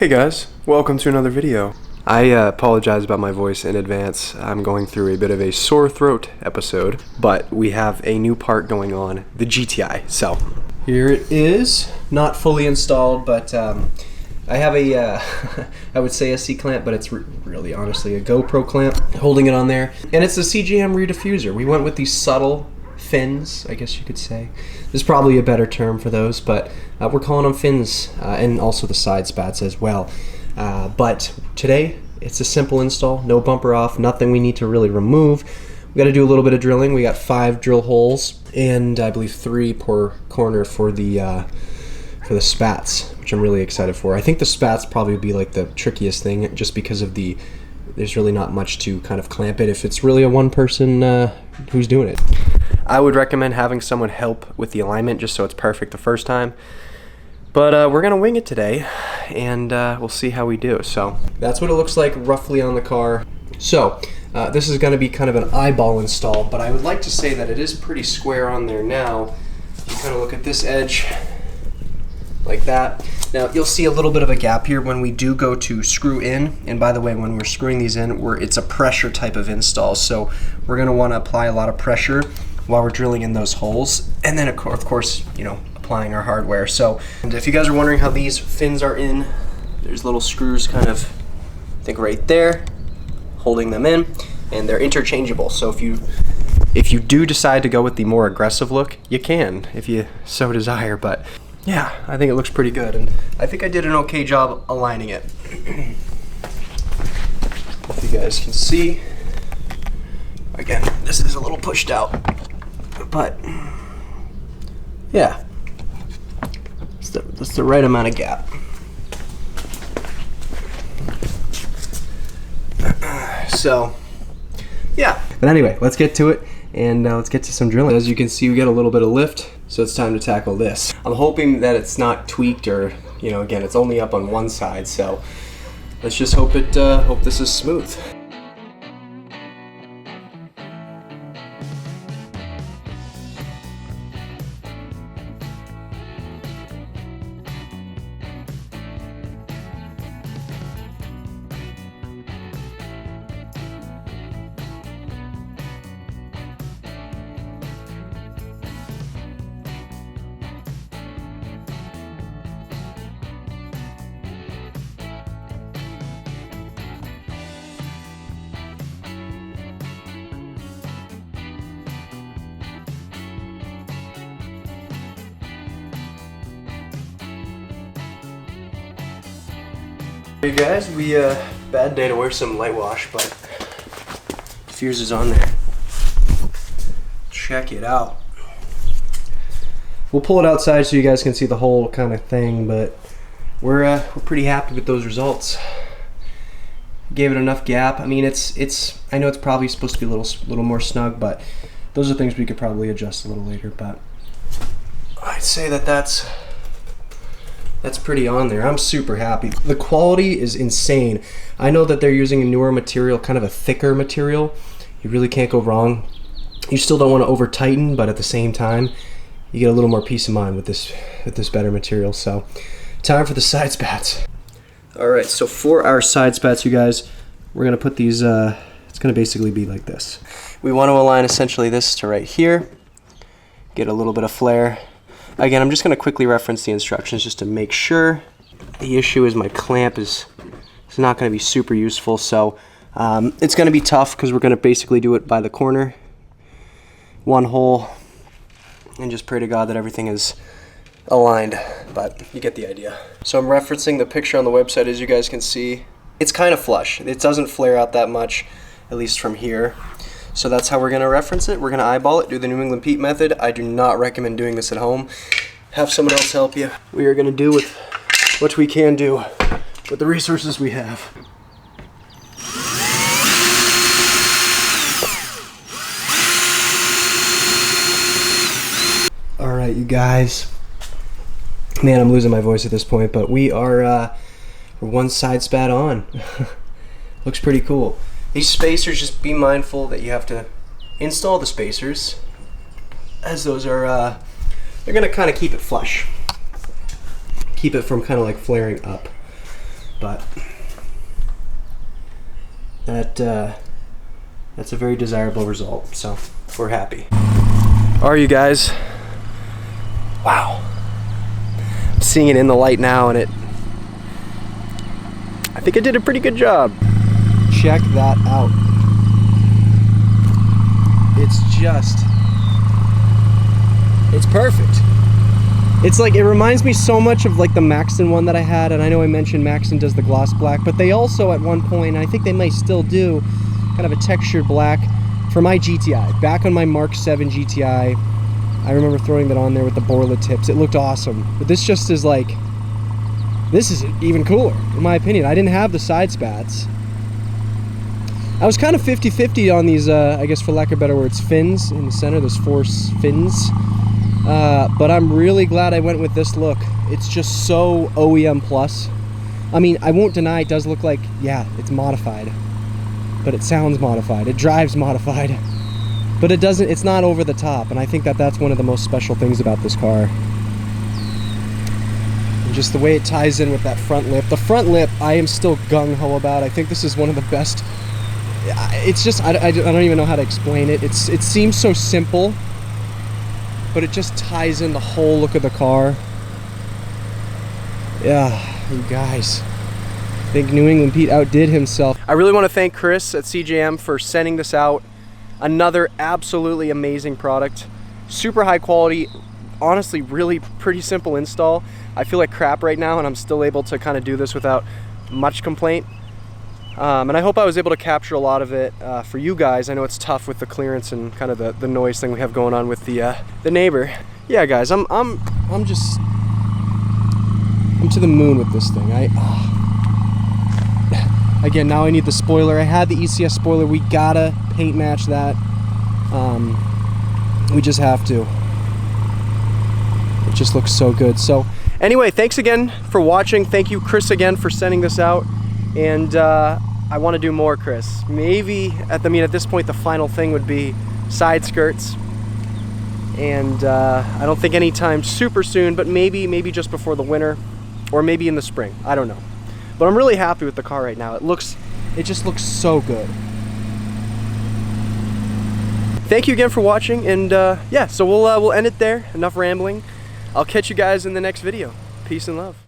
Hey guys, welcome to another video. I apologize about my voice in advance. I'm going through a bit of a sore throat episode, but we have a new part going on, the GTI. So here it is, not fully installed, but I have a, I would say a C-clamp, but it's really honestly a GoPro clamp holding it on there. And it's a CJM rear diffuser. We went with these subtle fins, I guess you could say. There's probably a better term for those, but we're calling them fins, and also the side spats as well. But today, it's a simple install, no bumper off, nothing we need to really remove. We got to do a little bit of drilling. We got 5 drill holes, and I believe 3 per corner for the spats, which I'm really excited for. I think the spats probably would be like the trickiest thing, just because of there's really not much to kind of clamp it if it's really a one person who's doing it. I would recommend having someone help with the alignment just so it's perfect the first time. But we're gonna wing it today, and we'll see how we do. So that's what it looks like roughly on the car. So this is gonna be kind of an eyeball install, but I would like to say that it is pretty square on there now. You kind of look at this edge like that. Now you'll see a little bit of a gap here when we do go to screw in. And by the way, when we're screwing these in, it's a pressure type of install. So we're gonna wanna apply a lot of pressure while we're drilling in those holes. And then of course, you know, applying our hardware. So, and if you guys are wondering how these fins are in, there's little screws kind of, I think right there, holding them in, and they're interchangeable. So if you do decide to go with the more aggressive look, you can, if you so desire. But yeah, I think it looks pretty good, and I think I did an okay job aligning it. If you guys can see, again, this is a little pushed out, but yeah, that's the right amount of gap. So yeah, but anyway, let's get to it, and let's get to some drilling. As you can see, we get a little bit of lift, so it's time to tackle this. I'm hoping that it's not tweaked, or, you know, again, it's only up on one side, so let's just hope this is smooth. Hey guys, bad day to wear some light wash, but diffuser's on there. Check it out. We'll pull it outside so you guys can see the whole kind of thing, but we're pretty happy with those results. Gave it enough gap. I mean, I know it's probably supposed to be a little more snug, but those are things we could probably adjust a little later. But I'd say that's pretty on there. I'm super happy. The quality is insane. I know that they're using a newer material, kind of a thicker material. You really can't go wrong. You still don't want to over tighten, but at the same time, you get a little more peace of mind with this better material. So time for the side spats. All right, so for our side spats, you guys, we're gonna put these, it's gonna basically be like this. We want to align essentially this to right here, get a little bit of flare. Again, I'm just going to quickly reference the instructions just to make sure. The issue is my clamp is not going to be super useful, so it's going to be tough because we're going to basically do it by the corner, one hole, and just pray to God that everything is aligned, but you get the idea. So I'm referencing the picture on the website. As you guys can see, it's kind of flush. It doesn't flare out that much, at least from here. So that's how we're going to reference it. We're going to eyeball it, do the New England Pete method. I do not recommend doing this at home. Have someone else help you. We are going to do with what we can do with the resources we have. All right, you guys. Man, I'm losing my voice at this point, but we're one side spat on. Looks pretty cool. These spacers, just be mindful that you have to install the spacers, as those are, they're going to kind of keep it flush. Keep it from kind of like flaring up. but that's a very desirable result, so we're happy. Are you guys? Wow. I'm seeing it in the light now, and I think I did a pretty good job. Check that out. It's perfect. It's like, it reminds me so much of like the Maxton one that I had, and I know I mentioned Maxton does the gloss black, but they also at one point, and I think they might still do, kind of a textured black for my GTI. Back on my Mark 7 GTI, I remember throwing that on there with the Borla tips. It looked awesome. But this just is like, this is even cooler, in my opinion. I didn't have the side spats. I was kind of 50-50 on these, I guess for lack of better words, fins in the center. There's 4 fins. But I'm really glad I went with this look. It's just so OEM plus. I mean, I won't deny it does look like, yeah, it's modified. But it sounds modified. It drives modified. But it doesn't, it's not over the top. And I think that that's one of the most special things about this car. And just the way it ties in with that front lip. The front lip, I am still gung-ho about. I think this is one of the best. It's just, I don't even know how to explain it. It seems so simple, but it just ties in the whole look of the car. Yeah, you guys. I think New England Pete outdid himself. I really want to thank Chris at CJM for sending this out. Another absolutely amazing product. Super high quality, honestly really pretty simple install. I feel like crap right now, and I'm still able to kind of do this without much complaint. And I hope I was able to capture a lot of it for you guys. I know it's tough with the clearance and kind of the noise thing we have going on with the neighbor. Yeah, guys, I'm to the moon with this thing. Again, now I need the spoiler. I had the ECS spoiler. We gotta paint match that. We just have to. It just looks so good. So anyway, thanks again for watching. Thank you, Chris, again for sending this out. And I want to do more, Chris. Maybe at this point, the final thing would be side skirts. And I don't think anytime super soon, but maybe just before the winter, or maybe in the spring. I don't know. But I'm really happy with the car right now. It just looks so good. Thank you again for watching, and yeah, so we'll end it there. Enough rambling. I'll catch you guys in the next video. Peace and love.